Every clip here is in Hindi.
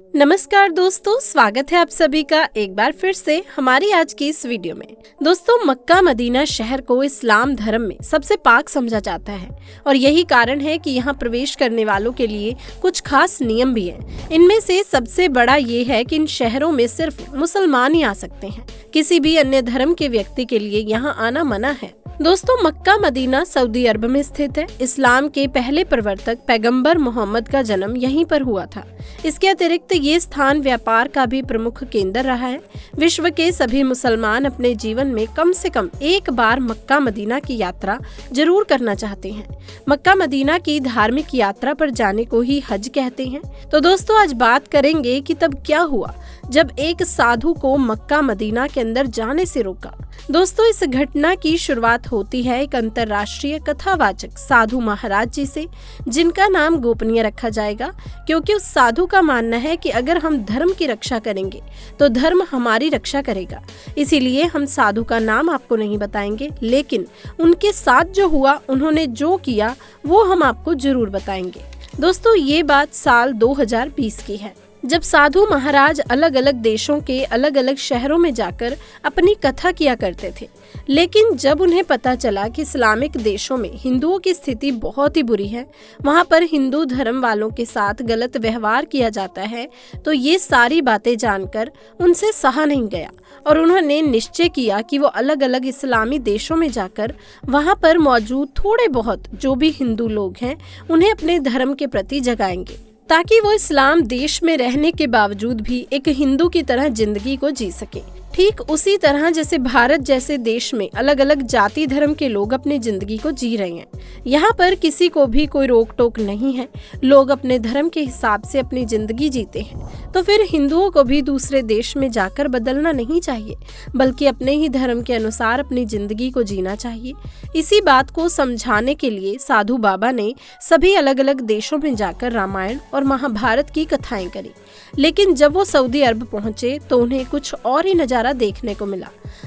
नमस्कार दोस्तों, स्वागत है आप सभी का एक बार फिर से हमारी आज की इस वीडियो में। दोस्तों, मक्का मदीना शहर को इस्लाम धर्म में सबसे पाक समझा जाता है और यही कारण है कि यहाँ प्रवेश करने वालों के लिए कुछ खास नियम भी हैं। इनमें से सबसे बड़ा ये है कि इन शहरों में सिर्फ मुसलमान ही आ सकते हैं। किसी भी अन्य धर्म के व्यक्ति के लिए यहाँ आना मना है। दोस्तों, मक्का मदीना सऊदी अरब में स्थित है। इस्लाम के पहले प्रवर्तक पैगंबर मोहम्मद का जन्म यहीं पर हुआ था। इसके अतिरिक्त ये स्थान व्यापार का भी प्रमुख केंद्र रहा है। विश्व के सभी मुसलमान अपने जीवन में कम से कम एक बार मक्का मदीना की यात्रा जरूर करना चाहते हैं। मक्का मदीना की धार्मिक यात्रा पर जाने को ही हज कहते हैं। तो दोस्तों, आज बात करेंगे कि तब क्या हुआ जब एक साधु को मक्का मदीना के अंदर जाने से रोका। दोस्तों, इस घटना की शुरुआत होती है एक अंतर्राष्ट्रीय कथावाचक साधु महाराज जी से, जिनका नाम गोपनीय रखा जाएगा, क्योंकि उस साधु का मानना है कि अगर हम धर्म की रक्षा करेंगे तो धर्म हमारी रक्षा करेगा। इसीलिए हम साधु का नाम आपको नहीं बताएंगे, लेकिन उनके साथ जो हुआ, उन्होंने जो किया, वो हम आपको जरूर बताएंगे। दोस्तों, ये बात साल 2020 की है, जब साधु महाराज अलग अलग देशों के अलग अलग शहरों में जाकर अपनी कथा किया करते थे। लेकिन जब उन्हें पता चला कि इस्लामिक देशों में हिंदुओं की स्थिति बहुत ही बुरी है, वहां पर हिंदू धर्म वालों के साथ गलत व्यवहार किया जाता है, तो ये सारी बातें जानकर उनसे सहा नहीं गया और उन्होंने निश्चय किया कि वो अलग अलग इस्लामी देशों में जाकर वहां पर मौजूद थोड़े बहुत जो भी हिंदू लोग हैं, उन्हें अपने धर्म के प्रति जगाएंगे, ताकि वो इस्लाम देश में रहने के बावजूद भी एक हिंदू की तरह जिंदगी को जी सके। ठीक उसी तरह जैसे भारत जैसे देश में अलग अलग जाति धर्म के लोग अपनी जिंदगी को जी रहे हैं। यहाँ पर किसी को भी कोई रोक टोक नहीं है। लोग अपने धर्म के हिसाब से अपनी जिंदगी जीते हैं। तो फिर हिंदुओं को भी दूसरे देश में जाकर बदलना नहीं चाहिए, बल्कि अपने ही धर्म के अनुसार अपनी जिंदगी को जीना चाहिए। इसी बात को समझाने के लिए साधु बाबा ने सभी अलग अलग देशों में जाकर रामायण और महाभारत की कथाएं करी। लेकिन जब वो सऊदी अरब पहुंचे तो उन्हें कुछ और ही नजारा देखने को मिला।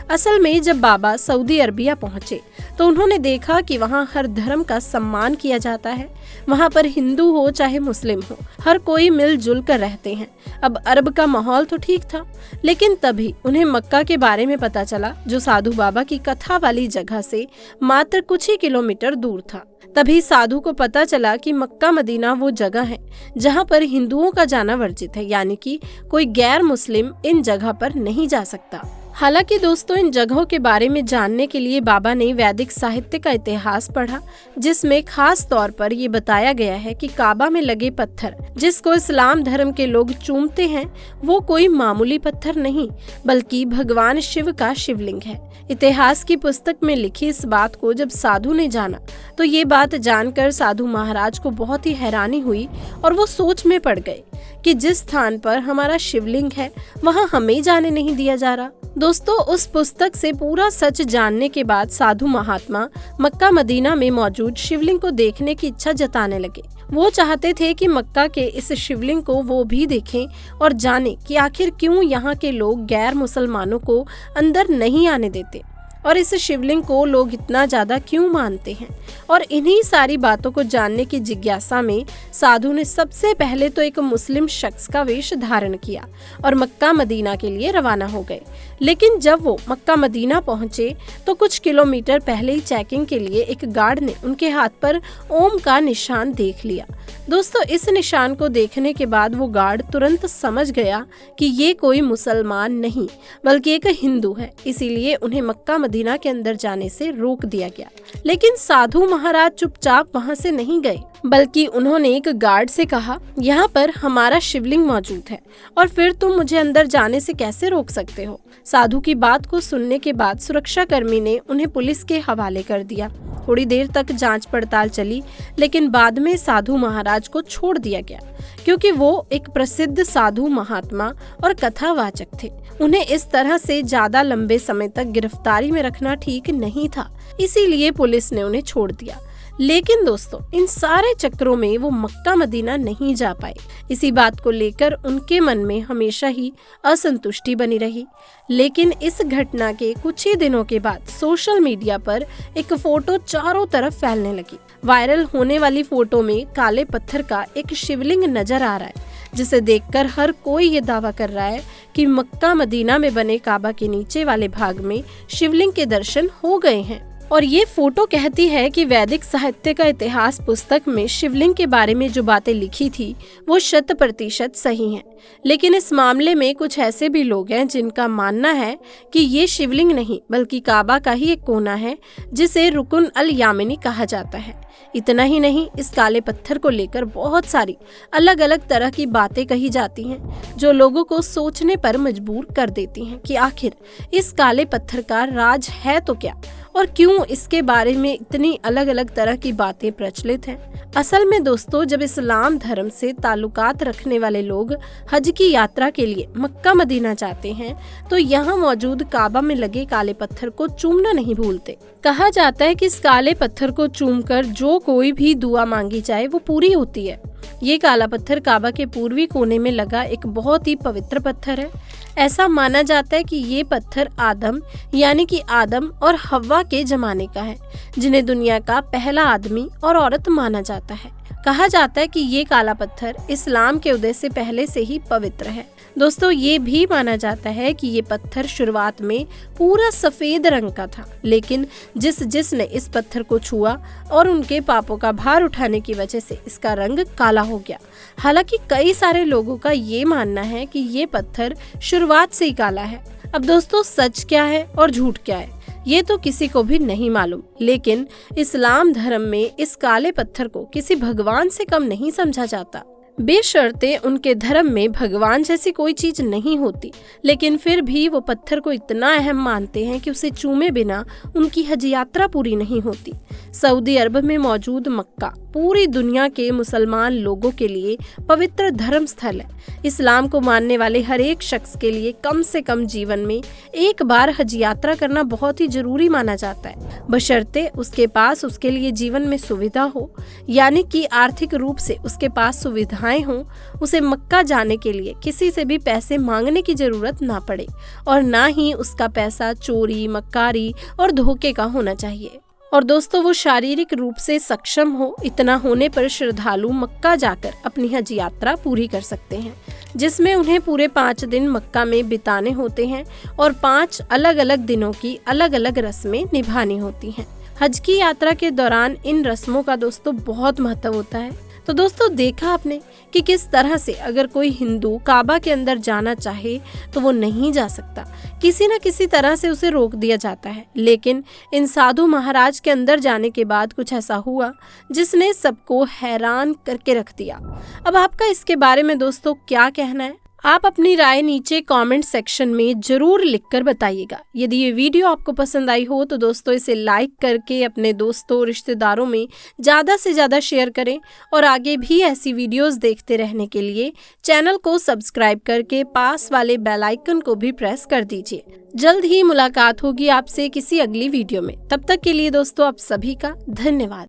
असल में जब बाबा सऊदी अरबिया पहुंचे तो उन्होंने देखा कि वहां हर धर्म का सम्मान किया जाता है। वहां पर हिंदू हो चाहे मुस्लिम हो, हर कोई मिलजुल कर रहते हैं। अब अरब का माहौल तो ठीक था, लेकिन तभी उन्हें मक्का के बारे में पता चला, जो साधु बाबा की कथा वाली जगह से मात्र कुछ ही किलोमीटर दूर था। तभी साधु को पता चला कि मक्का मदीना वो जगह है जहां पर हिंदुओं का जाना वर्जित है, यानी कि कोई गैर मुस्लिम इन जगह पर नहीं जा सकता। हालांकि दोस्तों, इन जगहों के बारे में जानने के लिए बाबा ने वैदिक साहित्य का इतिहास पढ़ा, जिसमें खास तौर पर ये बताया गया है कि काबा में लगे पत्थर जिसको इस्लाम धर्म के लोग चूमते हैं, वो कोई मामूली पत्थर नहीं, बल्कि भगवान शिव का शिवलिंग है। इतिहास की पुस्तक में लिखी इस बात को जब साधु ने जाना तो ये बात जानकर साधु महाराज को बहुत ही हैरानी हुई और वो सोच में पड़ गए कि जिस स्थान पर हमारा शिवलिंग है, वहां हमें जाने नहीं दिया जा रहा। दोस्तों, उस पुस्तक से पूरा सच जानने के बाद साधु महात्मा मक्का मदीना में मौजूद शिवलिंग को देखने की इच्छा जताने लगे। वो चाहते थे कि मक्का के इस शिवलिंग को वो भी देखें और जाने कि आखिर क्यों यहाँ के लोग गैर मुसलमानों को अंदर नहीं आने देते और इस शिवलिंग को लोग इतना ज्यादा क्यों मानते हैं। और इन्हीं सारी बातों को जानने की जिज्ञासा में साधु ने सबसे पहले तो एक मुस्लिम शख्स का वेश धारण किया और मक्का मदीना के लिए रवाना हो गए। लेकिन जब वो मक्का मदीना पहुंचे तो कुछ किलोमीटर पहले ही चेकिंग के लिए एक गार्ड ने उनके हाथ पर ओम का निशान देख लिया। दोस्तों, इस निशान को देखने के बाद वो गार्ड तुरंत समझ गया कि ये कोई मुसलमान नहीं बल्कि एक हिंदू है। इसीलिए उन्हें मक्का मदीना के अंदर जाने से रोक दिया गया। लेकिन साधु महाराज चुपचाप वहां से नहीं गए, बल्कि उन्होंने एक गार्ड से कहा, यहाँ पर हमारा शिवलिंग मौजूद है और फिर तुम मुझे अंदर जाने से कैसे रोक सकते हो। साधु की बात को सुनने के बाद सुरक्षा कर्मी ने उन्हें पुलिस के हवाले कर दिया। थोड़ी देर तक जांच पड़ताल चली, लेकिन बाद में साधु महाराज को छोड़ दिया गया, क्योंकि वो एक प्रसिद्ध साधु महात्मा और कथावाचक थे। उन्हें इस तरह से ज्यादा लंबे समय तक गिरफ्तारी में रखना ठीक नहीं था, इसीलिए पुलिस ने उन्हें छोड़ दिया। लेकिन दोस्तों इन सारे चक्करों में वो मक्का मदीना नहीं जा पाए। इसी बात को लेकर उनके मन में हमेशा ही असंतुष्टि बनी रही। लेकिन इस घटना के कुछ ही दिनों के बाद सोशल मीडिया पर एक फोटो चारों तरफ फैलने लगी। वायरल होने वाली फोटो में काले पत्थर का एक शिवलिंग नजर आ रहा है, जिसे देखकर हर कोई ये दावा कर रहा है कि मक्का मदीना में बने काबा के नीचे वाले भाग में शिवलिंग के दर्शन हो गए हैं। और ये फोटो कहती है कि वैदिक साहित्य का इतिहास पुस्तक में शिवलिंग के बारे में जो बातें लिखी थी वो 100% सही हैं। लेकिन इस मामले में कुछ ऐसे भी लोग हैं जिनका मानना है कि ये शिवलिंग नहीं बल्कि काबा का ही एक कोना है, जिसे रुकुन अल यामिनी कहा जाता है। इतना ही नहीं, इस काले पत्थर को लेकर बहुत सारी अलग अलग तरह की बातें कही जाती हैं, जो लोगों को सोचने पर मजबूर कर देती हैं कि आखिर इस काले पत्थर का राज है तो क्या, और क्यों इसके बारे में इतनी अलग अलग तरह की बातें प्रचलित हैं। असल में दोस्तों, जब इस्लाम धर्म से ताल्लुकात रखने वाले लोग हज की यात्रा के लिए मक्का मदीना जाते हैं तो यहाँ मौजूद काबा में लगे काले पत्थर को चूमना नहीं भूलते। कहा जाता है कि इस काले पत्थर को चूमकर जो कोई भी दुआ मांगी जाए वो पूरी होती है। ये काला पत्थर काबा के पूर्वी कोने में लगा एक बहुत ही पवित्र पत्थर है। ऐसा माना जाता है कि ये पत्थर आदम यानी कि आदम और हव्वा के जमाने का है, जिन्हें दुनिया का पहला आदमी और औरत माना जाता है। कहा जाता है कि ये काला पत्थर इस्लाम के उदय से पहले से ही पवित्र है। दोस्तों ये भी माना जाता है कि ये पत्थर शुरुआत में पूरा सफेद रंग का था, लेकिन जिसने इस पत्थर को छुआ और उनके पापों का भार उठाने की वजह से इसका रंग काला हो गया। हालांकि कई सारे लोगों का ये मानना है कि ये पत्थर शुरुआत से ही काला है। अब दोस्तों सच क्या है और झूठ क्या है ये तो किसी को भी नहीं मालूम, लेकिन इस्लाम धर्म में इस काले पत्थर को किसी भगवान से कम नहीं समझा जाता। बेशर्ते उनके धर्म में भगवान जैसी कोई चीज नहीं होती, लेकिन फिर भी वो पत्थर को इतना अहम मानते हैं कि उसे चूमे बिना उनकी हज यात्रा पूरी नहीं होती। सऊदी अरब में मौजूद मक्का पूरी दुनिया के मुसलमान लोगों के लिए पवित्र धर्म स्थल है। इस्लाम को मानने वाले हर एक शख्स के लिए कम से कम जीवन में एक बार हज यात्रा करना बहुत ही जरूरी माना जाता है, बशर्ते उसके पास उसके लिए जीवन में सुविधा हो, यानी कि आर्थिक रूप से उसके पास सुविधाएं हों। उसे मक्का जाने के लिए किसी से भी पैसे मांगने की जरूरत ना पड़े और ना ही उसका पैसा चोरी, मक्कारी और धोखे का होना चाहिए। और दोस्तों वो शारीरिक रूप से सक्षम हो, इतना होने पर श्रद्धालु मक्का जाकर अपनी हज यात्रा पूरी कर सकते हैं, जिसमें उन्हें पूरे 5 दिन मक्का में बिताने होते हैं और 5 अलग अलग दिनों की अलग अलग रस्में निभानी होती हैं। हज की यात्रा के दौरान इन रस्मों का दोस्तों बहुत महत्व होता है। तो दोस्तों देखा आपने कि किस तरह से अगर कोई हिंदू काबा के अंदर जाना चाहे तो वो नहीं जा सकता, किसी न किसी तरह से उसे रोक दिया जाता है। लेकिन इन साधु महाराज के अंदर जाने के बाद कुछ ऐसा हुआ जिसने सबको हैरान करके रख दिया। अब आपका इसके बारे में दोस्तों क्या कहना है? आप अपनी राय नीचे कमेंट सेक्शन में जरूर लिखकर बताइएगा। यदि ये वीडियो आपको पसंद आई हो तो दोस्तों इसे लाइक करके अपने दोस्तों रिश्तेदारों में ज़्यादा से ज़्यादा शेयर करें और आगे भी ऐसी वीडियोस देखते रहने के लिए चैनल को सब्सक्राइब करके पास वाले बेल आइकन को भी प्रेस कर दीजिए। जल्द ही मुलाकात होगी आपसे किसी अगली वीडियो में। तब तक के लिए दोस्तों आप सभी का धन्यवाद।